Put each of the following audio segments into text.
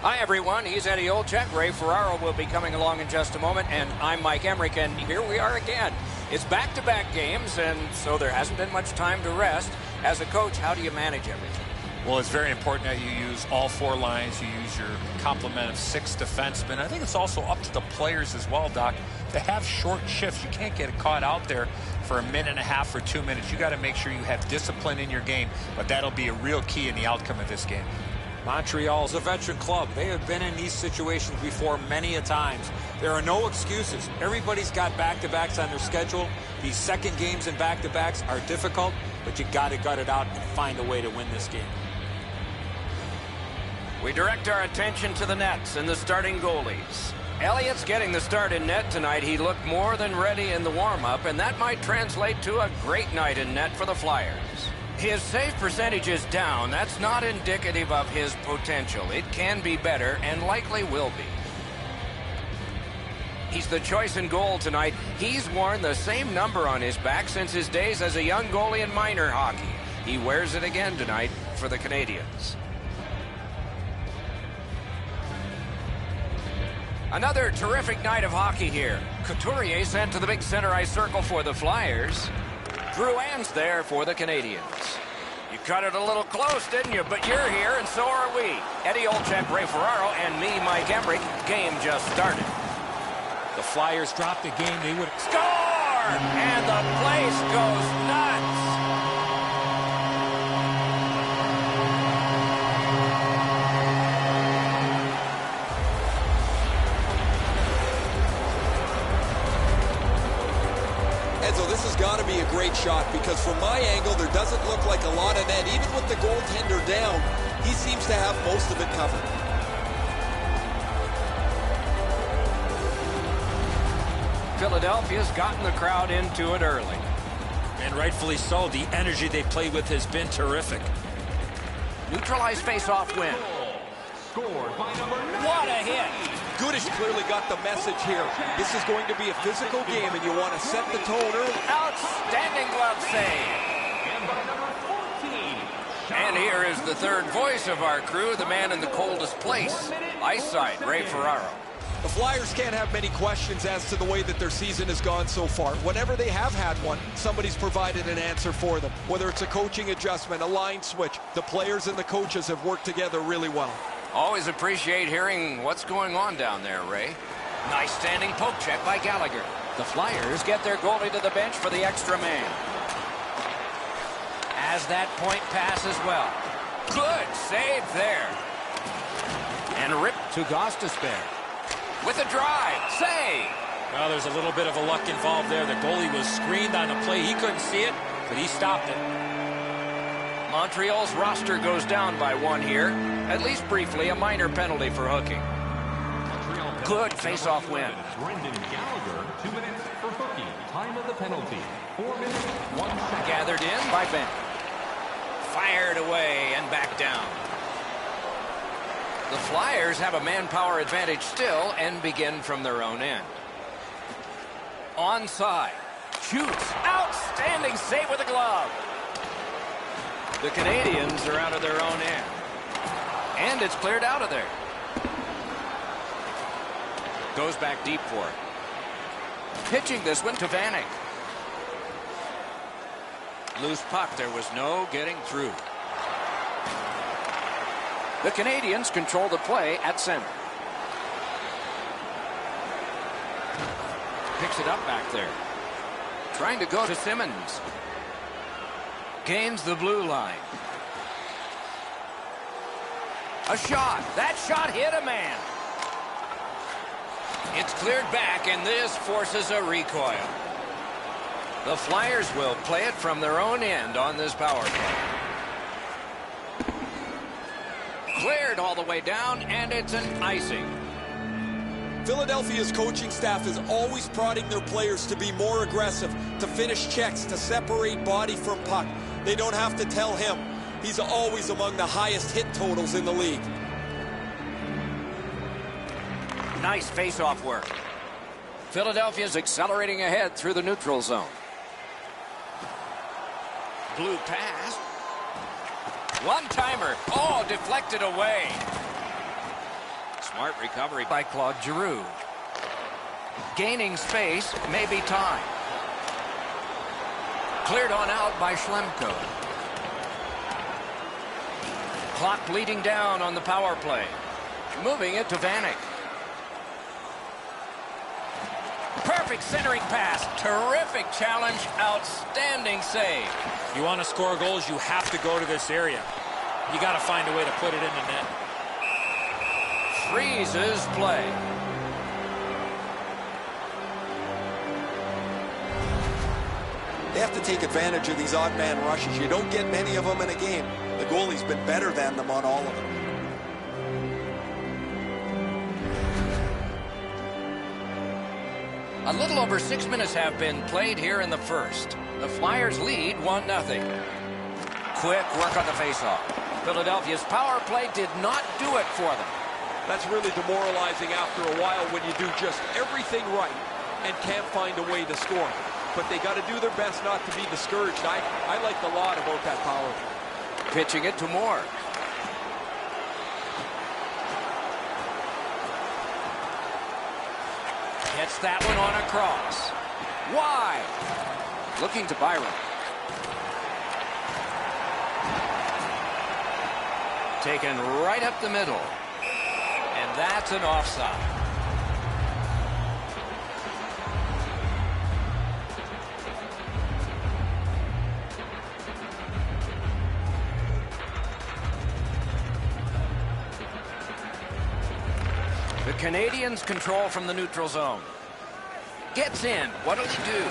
Hi, everyone. He's Eddie Olczyk. Ray Ferraro will be coming along in just a moment, and I'm Mike Emrick, and here we are again. It's back-to-back games, and so there hasn't been much time to rest. As a coach, how do you manage everything? Well, it's very important that you use all four lines. You use your complement of 6 defensemen. I think it's also up to the players as well, Doc, to have short shifts. You can't get caught out there for a minute and a half or 2 minutes. You got to make sure you have discipline in your game, but that'll be a real key in the outcome of this game. Montreal's a veteran club. They have been in these situations before many a times. There are no excuses. Everybody's got back-to-backs on their schedule. These second games and back-to-backs are difficult, but you got to gut it out and find a way to win this game. We direct our attention to the nets and the starting goalies. Elliott's getting the start in net tonight. He looked more than ready in the warm-up, and that might translate to a great night in net for the Flyers. His save percentage is down. That's not indicative of his potential. It can be better and likely will be. He's the choice in goal tonight. He's worn the same number on his back since his days as a young goalie in minor hockey. He wears it again tonight for the Canadiens. Another terrific night of hockey here. Couturier sent to the big center ice circle for the Flyers. Drouin's there for the Canadiens. You cut it a little close, didn't you? But you're here, and so are we. Eddie Olczyk, Ray Ferraro, and me, Mike Emrick. Game just started. The Flyers dropped the game. They would score! And the place goes nuts. So this has got to be a great shot because from my angle, there doesn't look like a lot of net. Even with the goaltender down, he seems to have most of it covered. Philadelphia's gotten the crowd into it early. And rightfully so. The energy they play with has been terrific. Neutralized face-off win. Scored by number 9. What a hit! Goodish clearly got the message here. This is going to be a physical game, and you want to set the tone early. Outstanding glove save. And by number 14. And here is the third voice of our crew, the man in the coldest place, ice side, Ray Ferraro. The Flyers can't have many questions as to the way that their season has gone so far. Whenever they have had one, somebody's provided an answer for them. Whether it's a coaching adjustment, a line switch, the players and the coaches have worked together really well. Always appreciate hearing what's going on down there, Ray. Nice standing poke check by Gallagher. The Flyers get their goalie to the bench for the extra man. As that point pass as well. Good save there. And ripped to Gostisbehere. With a drive. Save. Well, there's a little bit of a luck involved there. The goalie was screened on the play. He couldn't see it, but he stopped it. Montreal's roster goes down by 1 here. At least briefly, a minor penalty for hooking. Good face-off win. Brendan Gallagher, 2 minutes for hooking. Time of the penalty, 4 minutes, 1 second. Gathered in by Ben. Fired away and back down. The Flyers have a manpower advantage still and begin from their own end. Onside. Shoots. Outstanding save with a glove. The Canadiens are out of their own end. And it's cleared out of there. Goes back deep for it. Pitching this one to Vanek. Loose puck. There was no getting through. The Canadiens control the play at center. Picks it up back there. Trying to go to Simmons. Gains the blue line. A shot. That shot hit a man. It's cleared back, and this forces a recoil. The Flyers will play it from their own end on this power play. Cleared all the way down, and it's an icing. Philadelphia's coaching staff is always prodding their players to be more aggressive, to finish checks, to separate body from puck. They don't have to tell him. He's always among the highest hit totals in the league. Nice face-off work. Philadelphia's accelerating ahead through the neutral zone. Blue pass. One-timer. Oh, deflected away. Smart recovery by Claude Giroux. Gaining space, maybe time. Cleared on out by Schlemko. Clock bleeding down on the power play. Moving it to Vanek. Perfect centering pass. Terrific challenge. Outstanding save. You want to score goals, you have to go to this area. You got to find a way to put it in the net. Freezes play. They have to take advantage of these odd man rushes. You don't get many of them in a game. The goalie's been better than them on all of them. A little over 6 minutes have been played here in the first. The Flyers lead 1-0. Quick work on the faceoff. Philadelphia's power play did not do it for them. That's really demoralizing after a while when you do just everything right and can't find a way to score. But they got to do their best not to be discouraged. I like a lot about that power play. Pitching it to Moore. Gets that one on across. Wide. Looking to Byron. Taken right up the middle. And that's an offside. The Canadians control from the neutral zone. Gets in. What'll he do?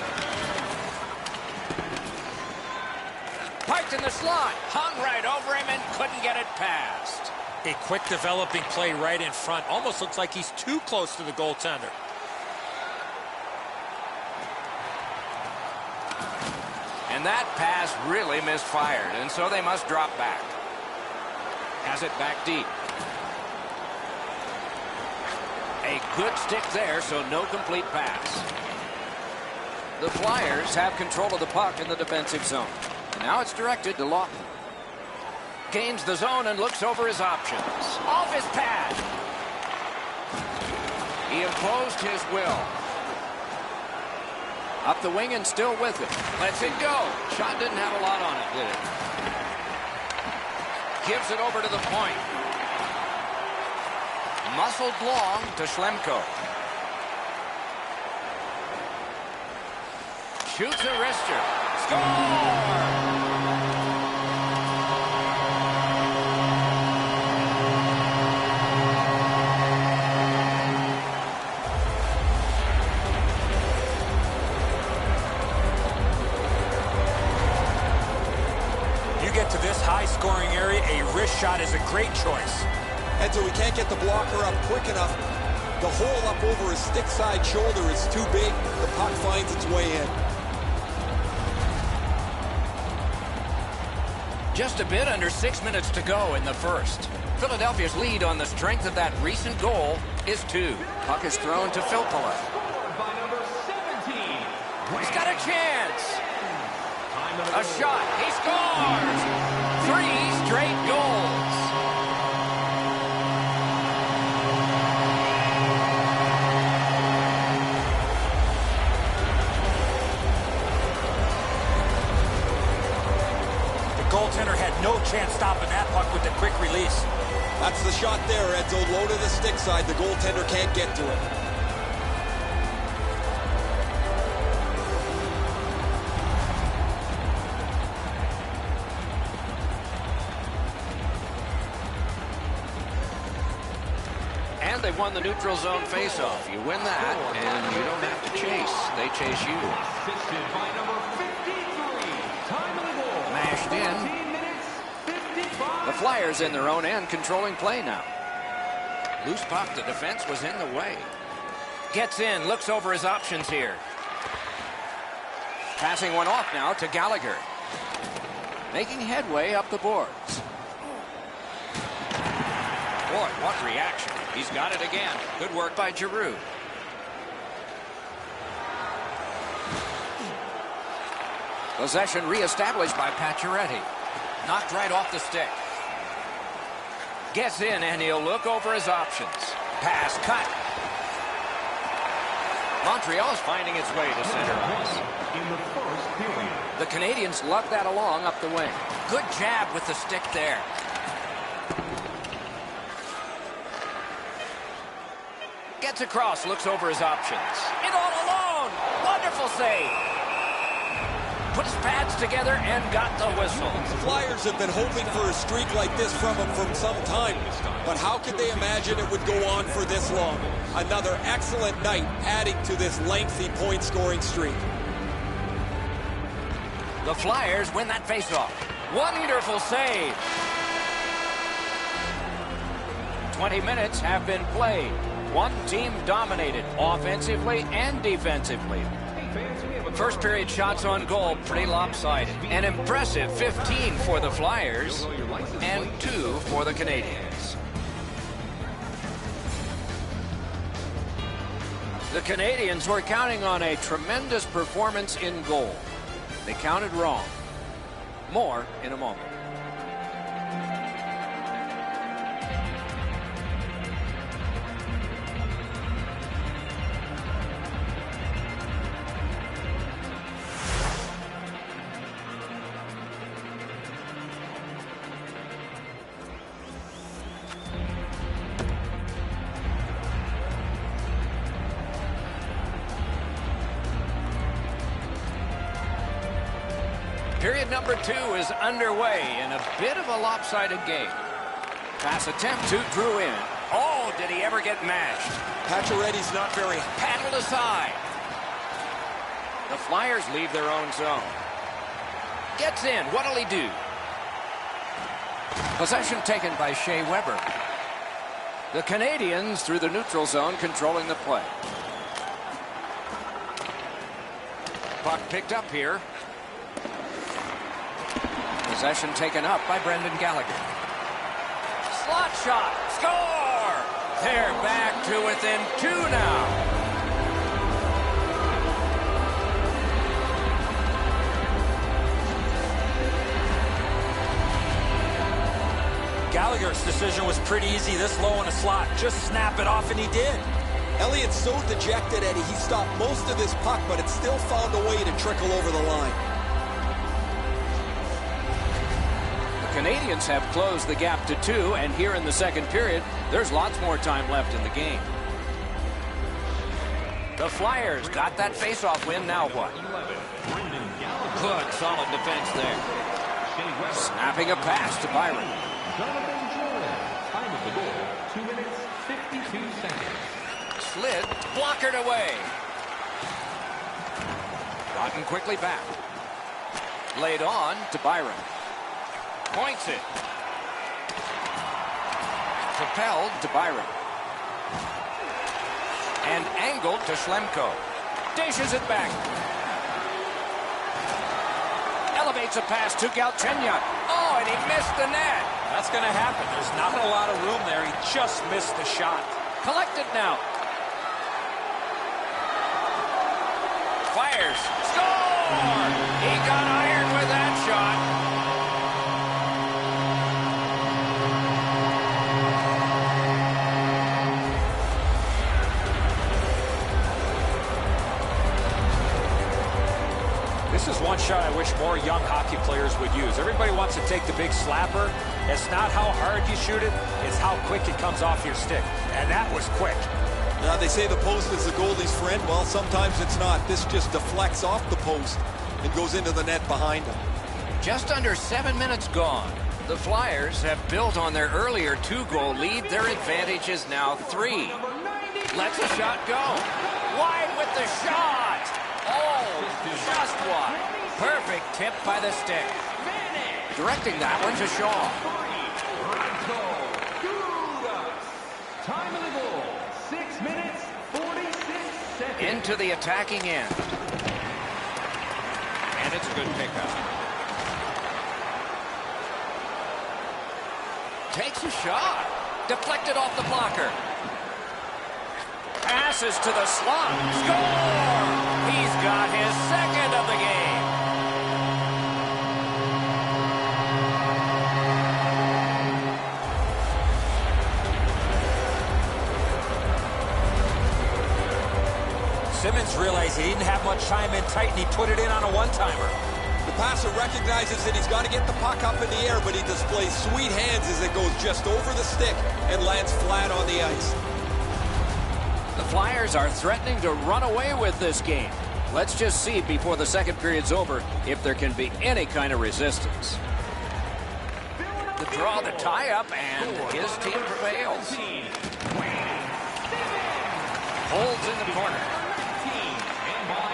Parked in the slot. Hung right over him and couldn't get it past. A quick developing play right in front. Almost looks like he's too close to the goaltender. And that pass really misfired, and so they must drop back. Has it back deep. A good stick there, so no complete pass. The Flyers have control of the puck in the defensive zone. And now it's directed to Lawton. Gains the zone and looks over his options. Off his pad. He imposed his will. Up the wing and still with it. Lets it go. Shot didn't have a lot on it, did it? Gives it over to the point. Muscled long to Schlemko. Shoots a wrister. Score! You get to this high-scoring area, a wrist shot is a great choice. And so we can't get the blocker up quick enough. The hole up over his stick side shoulder is too big. The puck finds its way in. Just a bit under 6 minutes to go in the first. Philadelphia's lead on the strength of that recent goal is 2. Puck is thrown to Filppula. By number 17. He's got a chance. A shot. He scores. 3 straight goals. Goaltender had no chance stopping that puck with the quick release. That's the shot there, Edzo. Low to the stick side. The goaltender can't get to it. And they've won the neutral zone faceoff. You win that, and you don't have to chase. They chase you. Assisted by number 53. Time of the goal. Mashed in. 14 minutes, 55. The Flyers in their own end controlling play now. Loose puck, the defense was in the way. Gets in, looks over his options here. Passing one off now to Gallagher. Making headway up the boards. Boy, what reaction. He's got it again. Good work by Giroux. Possession reestablished by Pacioretty. Knocked right off the stick. Gets in, and he'll look over his options. Pass cut. Montreal's finding its way to center ice. In the first period. The Canadians lug that along up the wing. Good jab with the stick there. Gets across, looks over his options. In all alone! Wonderful save! Put his pads together and got the whistle. The Flyers have been hoping for a streak like this from him from some time. But how could they imagine it would go on for this long? Another excellent night adding to this lengthy point-scoring streak. The Flyers win that faceoff. Wonderful save. 20 minutes have been played. One team dominated offensively and defensively. First period shots on goal, pretty lopsided. An impressive 15 for the Flyers and 2 for the Canadians. The Canadians were counting on a tremendous performance in goal. They counted wrong. More in a moment. Period number 2 is underway in a bit of a lopsided game. Pass attempt to Drew in. Oh, did he ever get mashed? Pacioretty's not very... Paddled aside. The Flyers leave their own zone. Gets in. What'll he do? Possession taken by Shea Weber. The Canadians through the neutral zone controlling the play. Puck picked up here. Possession taken up by Brendan Gallagher. Slot shot. Score! They're back to within 2 now. Gallagher's decision was pretty easy this low in a slot. Just snap it off, and he did. Elliott's so dejected, Eddie. He stopped most of this puck, but it still found a way to trickle over the line. Canadians have closed the gap to 2, and here in the second period, there's lots more time left in the game. The Flyers got that faceoff win. Now what? Good, solid defense there. Snapping a pass to Byron. Time of the goal, 2 minutes, 52 seconds. Slid, blockered away. Gotten quickly back. Laid on to Byron. Points it. Propelled to Byron. And angled to Schlemko. Dishes it back. Elevates a pass to Galchenyuk. Oh, and he missed the net. That's going to happen. There's not a lot of room there. He just missed the shot. Collected now. Fires. Score! He got iron with that shot. This is one shot I wish more young hockey players would use. Everybody wants to take the big slapper. It's not how hard you shoot it, it's how quick it comes off your stick. And that was quick. Now, they say the post is the goalie's friend. Well, sometimes it's not. This just deflects off the post and goes into the net behind him. Just under 7 minutes gone. The Flyers have built on their earlier 2-goal lead. Their advantage is now 3. Lets a shot go. Wide with the shot. Oh, just one. Perfect tip by the stick. Directing that one to Shaw. Time of the goal, 6 minutes, 46 seconds. Into the attacking end. And it's a good pickup. Takes a shot. Deflected off the blocker. Passes to the slot. Score! He's got his second of the game. Simmons realized he didn't have much time in tight, and he put it in on a one-timer. The passer recognizes that he's got to get the puck up in the air, but he displays sweet hands as it goes just over the stick and lands flat on the ice. The Flyers are threatening to run away with this game. Let's just see before the second period's over if there can be any kind of resistance. The draw, the tie-up, and his team prevails. Holds in the corner.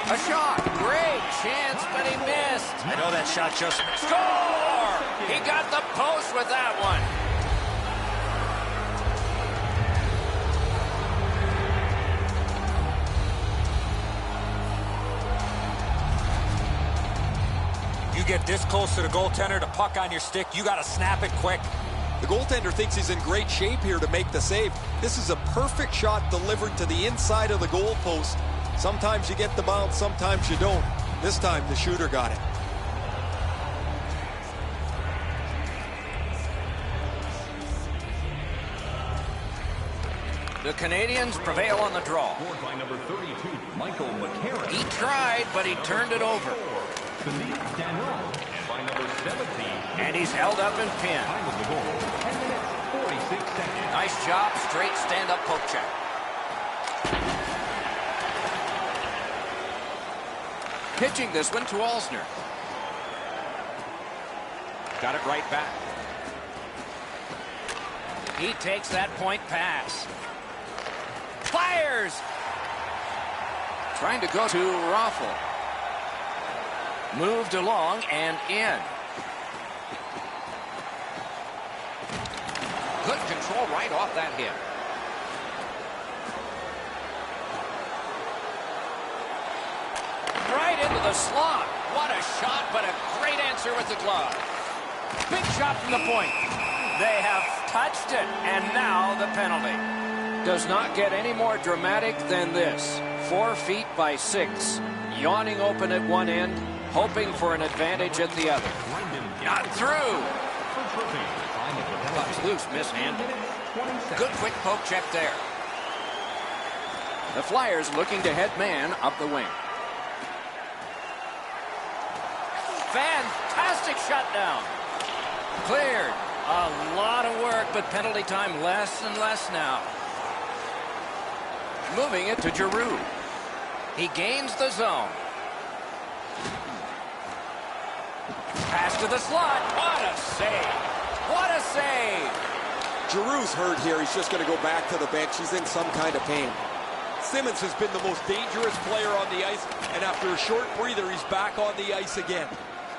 A shot. Great chance, but he missed. I know that shot just... Score! He got the post with that one. You get this close to the goaltender, the puck on your stick, you got to snap it quick. The goaltender thinks he's in great shape here to make the save. This is a perfect shot delivered to the inside of the goal post. Sometimes you get the bounce, sometimes you don't. This time the shooter got it. The Canadians prevail on the draw. Scored by number 32, Michael McCarron. He tried, but he turned it over. And by number 17. And he's held up and pinned. Time of the goal, 10 minutes, 46 seconds. Nice job, straight stand-up poke check. Pitching this one to Alsner. Got it right back. He takes that point pass. Fires! Trying to go to Raffle. Moved along and in. Good control right off that hit. Right into the slot. What a shot, but a great answer with the glove. Big shot from the point. They have touched it, and now the penalty. Does not get any more dramatic than this. 4 feet by 6. Yawning open at one end, hoping for an advantage at the other. Not through. Puck's loose, mishandled. Good quick poke check there. The Flyers looking to head man up the wing. Fantastic shutdown. Cleared. A lot of work, but penalty time less and less now. Moving it to Giroux. He gains the zone. Pass to the slot. What a save. What a save. Giroux's hurt here. He's just going to go back to the bench. He's in some kind of pain. Simmons has been the most dangerous player on the ice, and after a short breather, he's back on the ice again.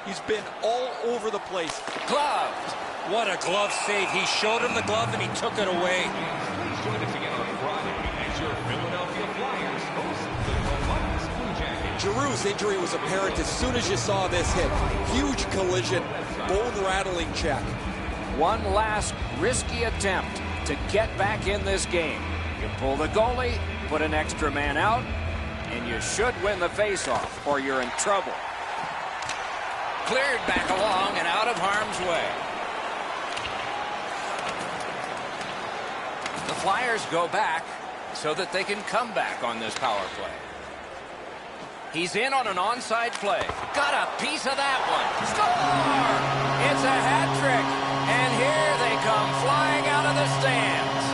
He's been all over the place. Gloved. What a glove save. He showed him the glove, and he took it away. Please join us again on Friday as your Philadelphia Flyers host the Columbus Blue Jackets. Giroux's injury was apparent as soon as you saw this hit. Huge collision, bone-rattling check. One last risky attempt to get back in this game. You pull the goalie, put an extra man out, and you should win the faceoff, or you're in trouble. Cleared back along and out of harm's way. The Flyers go back so that they can come back on this power play. He's in on an onside play. Got a piece of that one. Score! It's a hat trick. And here they come flying out of the stands.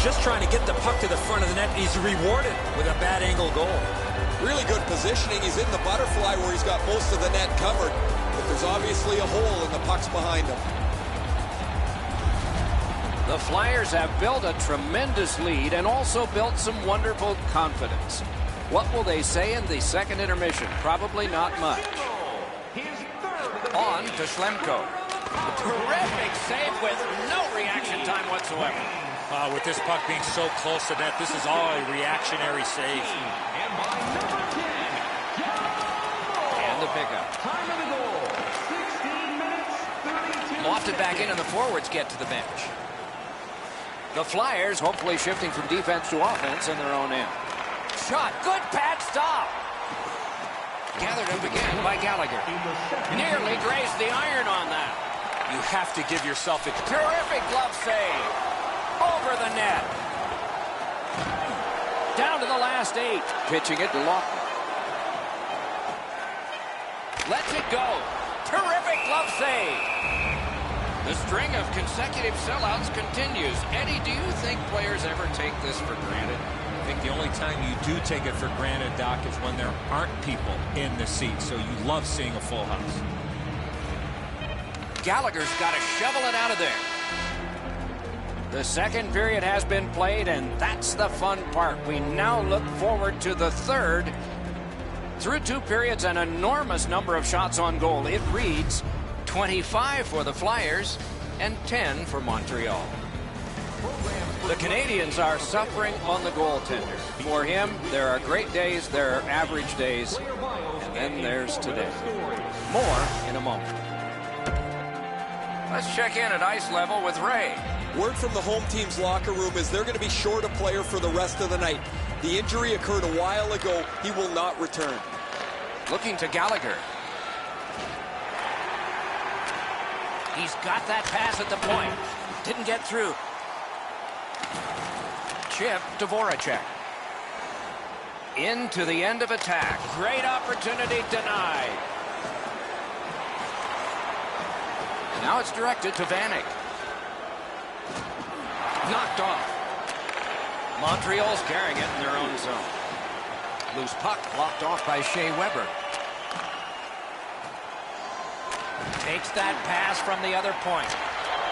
Just trying to get the puck to the front of the net, and he's rewarded with a bad angle goal. Really good positioning. He's in the butterfly where he's got most of the net covered, but there's obviously a hole and the puck's behind him. The Flyers have built a tremendous lead and also built some wonderful confidence. What will they say in the second intermission? Probably not much. On to Schlemko. Terrific save with no reaction time whatsoever. With this puck being so close to net, this is all a reactionary save. And by number 10, And the pickup. time of the goal, 16 minutes, 32 Lofted back in and the forwards get to the bench. The Flyers hopefully shifting from defense to offense in their own end. Shot. Good pad stop. Gathered up again by Gallagher. Nearly grazed the iron on that. You have to give yourself a Terrific glove save. Over the net. Down to the last 8. Pitching it to Lawton. Lets it go. Terrific glove save. The string of consecutive sellouts continues. Eddie, do you think players ever take this for granted? I think the only time you do take it for granted, Doc, is when there aren't people in the seats. So you love seeing a full house. Gallagher's got to shovel it out of there. The second period has been played, and that's the fun part. We now look forward to the third. Through 2 periods, an enormous number of shots on goal. It reads 25 for the Flyers and 10 for Montreal. The Canadians are suffering on the goaltender. For him, there are great days, there are average days, and then there's today. More in a moment. Let's check in at ice level with Ray. Word from the home team's locker room is they're going to be short a player for the rest of the night. The injury occurred a while ago. He will not return. Looking to Gallagher. He's got that pass at the point. Didn't get through. Chip to Voracek. Into the end of attack. Great opportunity denied. Now it's directed to Vanek. Knocked off. Montreal's carrying it in their own zone. Loose puck blocked off by Shea Weber. Takes that pass from the other point.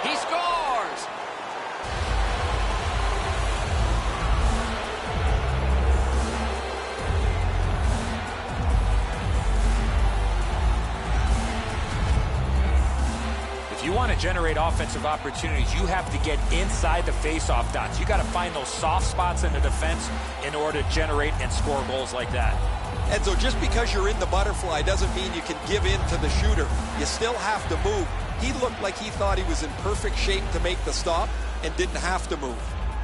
He scores! If you want to generate offensive opportunities, you have to get inside the face-off dots. You got to find those soft spots in the defense in order to generate and score goals like that. And so just because you're in the butterfly doesn't mean you can give in to the shooter. You still have to move. He looked like he thought he was in perfect shape to make the stop and didn't have to move.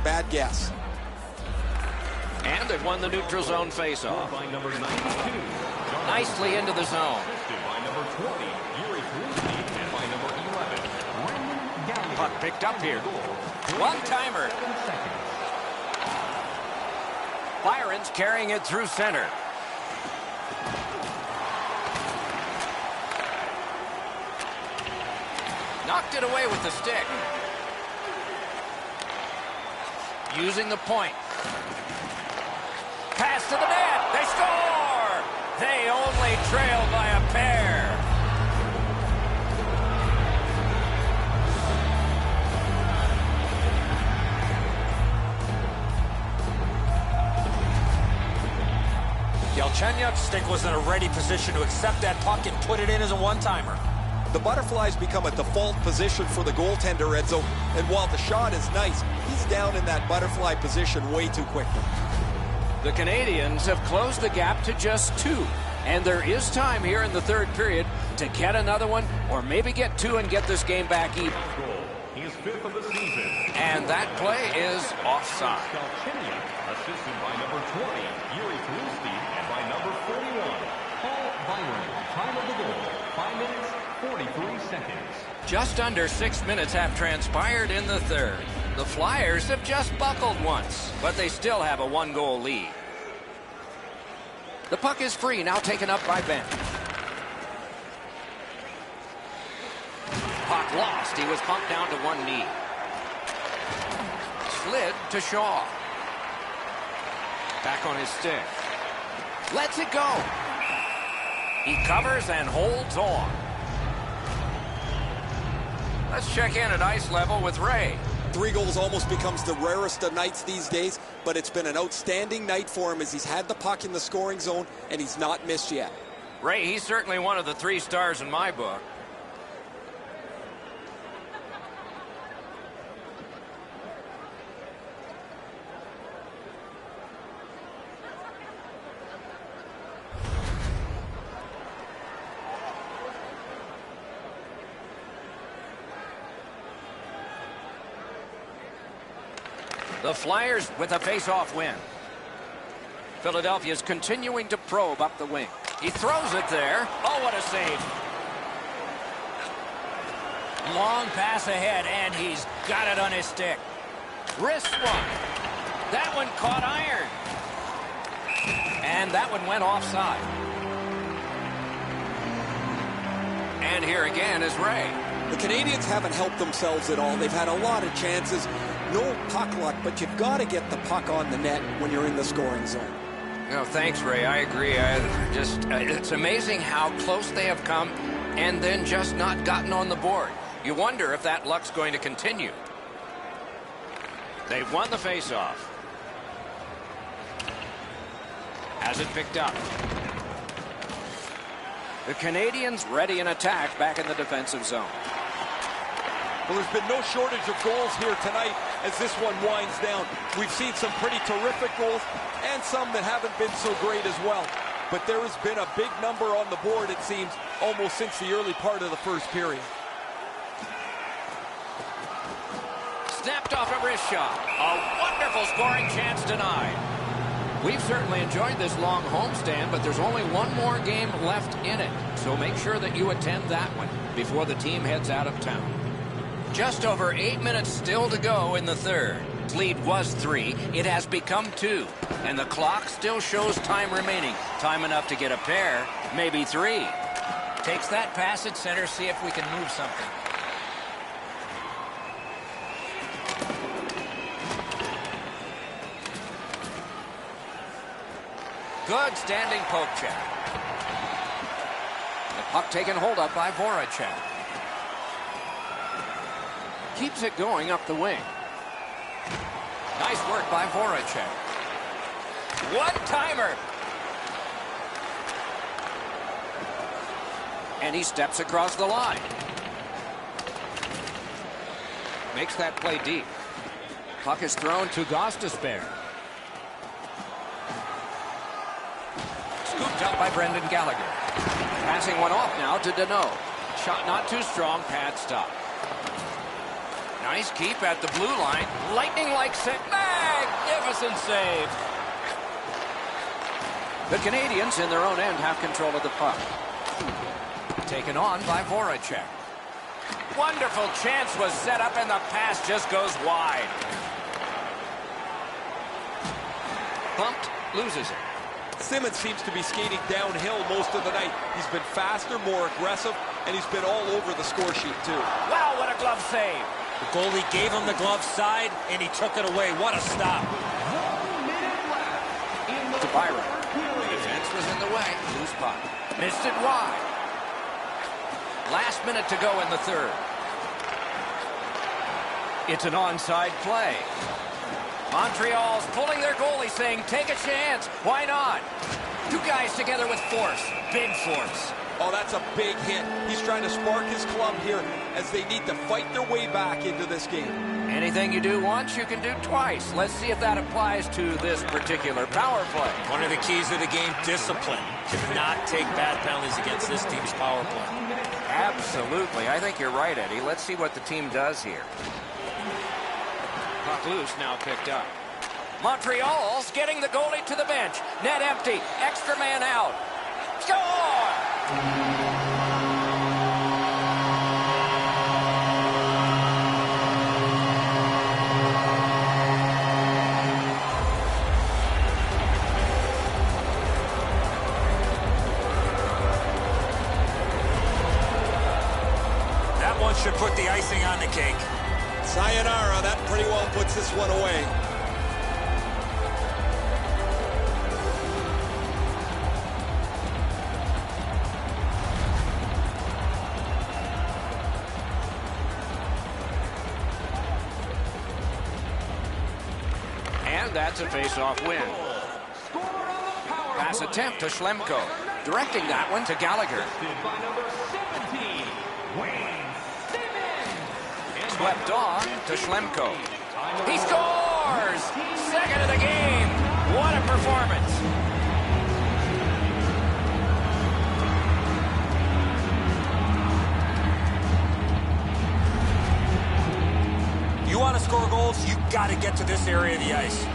Bad guess. And they've won the neutral zone face-off. By number 92. Nicely into the zone. Assisted by number 20, Yuri Krusny, and by number 11, Brendan Gallagher. Puck picked up here. One-timer. 7 seconds. Byron's carrying it through center. Knocked it away with the stick. Using the point. Pass to the net. They score! They only trail by a pair. Galchenyuk's stick was in a ready position to accept that puck and put it in as a one-timer. The butterflies become a default position for the goaltender, Edzo, and while the shot is nice, he's down in that butterfly position way too quickly. The Canadians have closed the gap to just 2, and there is time here in the third period to get another one or maybe get 2 and get this game back even. He is 5th of the season. And that play is offside. Galchenyuk, assisted by number 20, Yuri Krusny, and by number 41, Paul Byron. Time of the goal, 5 minutes, 43 seconds. Just under 6 minutes have transpired in the third. The Flyers have just buckled once, but they still have a 1-goal lead. The puck is free, now taken up by Ben. Puck lost. He was bumped down to one knee. Slid to Shaw. Back on his stick. Lets it go. He covers and holds on. Let's check in at ice level with Ray. 3 goals almost becomes the rarest of nights these days, but it's been an outstanding night for him as he's had the puck in the scoring zone and he's not missed yet. Ray, he's certainly one of the 3 stars in my book. The Flyers with a face-off win. Philadelphia's continuing to probe up the wing. He throws it there. Oh, what a save. Long pass ahead, and he's got it on his stick. Wrist one. That one caught iron. And that one went offside. And here again is Ray. The Canadians haven't helped themselves at all. They've had a lot of chances. No puck luck, but you've got to get the puck on the net when you're in the scoring zone. No, thanks, Ray. I agree. It's amazing how close they have come and then just not gotten on the board. You wonder if that luck's going to continue. They've won the faceoff. Has it picked up. The Canadians ready in attack back in the defensive zone. Well, there's been no shortage of goals here tonight as this one winds down. We've seen some pretty terrific goals and some that haven't been so great as well. But there has been a big number on the board, it seems, almost since the early part of the first period. Snapped off a wrist shot. A wonderful scoring chance denied. We've certainly enjoyed this long homestand, but there's only one more game left in it. So make sure that you attend that one before the team heads out of town. Just over 8 minutes still to go in the third. Lead was 3. It has become 2. And the clock still shows time remaining. Time enough to get a pair, maybe 3. Takes that pass at center, see if we can move something. Good standing poke check. The puck taken hold of by Voracek. Keeps it going up the wing. Nice work by Voracek. One-timer. And he steps across the line. Makes that play deep. Puck is thrown to Gostisbehere. Scooped up by Brendan Gallagher. Passing one off now to Deneau. Shot not too strong, pad stop. Nice keep at the blue line. Lightning-like set. Magnificent save. The Canadians in their own end have control of the puck. Taken on by Voracek. Wonderful chance was set up and the pass just goes wide. Bumped, loses it. Simmons seems to be skating downhill most of the night. He's been faster, more aggressive, and he's been all over the score sheet too. Wow, what a glove save. The goalie gave him the glove side, and he took it away. What a stop. To Byron. The defense was in the way. Loose puck. Missed it wide. Last minute to go in the third. It's an onside play. Montreal's pulling their goalie, saying, take a chance. Why not? Two guys together with force. Big force. Oh, that's a big hit. He's trying to spark his club here as they need to fight their way back into this game. Anything you do once, you can do twice. Let's see if that applies to this particular power play. One of the keys of the game, discipline. Cannot take bad penalties against this team's power play. Absolutely. I think you're right, Eddie. Let's see what the team does here. Puck loose, now picked up. Montreal's getting the goalie to the bench. Net empty. Extra man out. Score! That one should put the icing on the cake. Sayonara, that pretty well puts this one away. And that's a face-off win. Pass attempt to Schlemko. Directing that one to Gallagher. By number 17, Wayne Simmons. Swept on to Schlemko. He scores! Second of the game. What a performance. You want to score goals, you got to get to this area of the ice.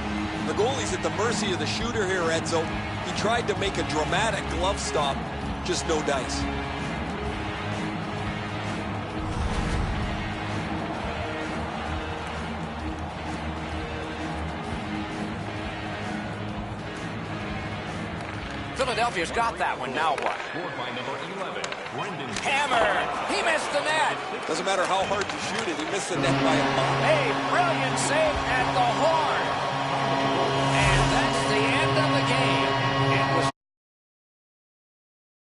The goalie's at the mercy of the shooter here, Edzo. He tried to make a dramatic glove stop, just no dice. Philadelphia's got that one. Now what? Scored by number 11, Brendan. Hammer! He missed the net. Doesn't matter how hard you shoot it, he missed the net by a lot. A brilliant save at the horn. And that's the end of the game.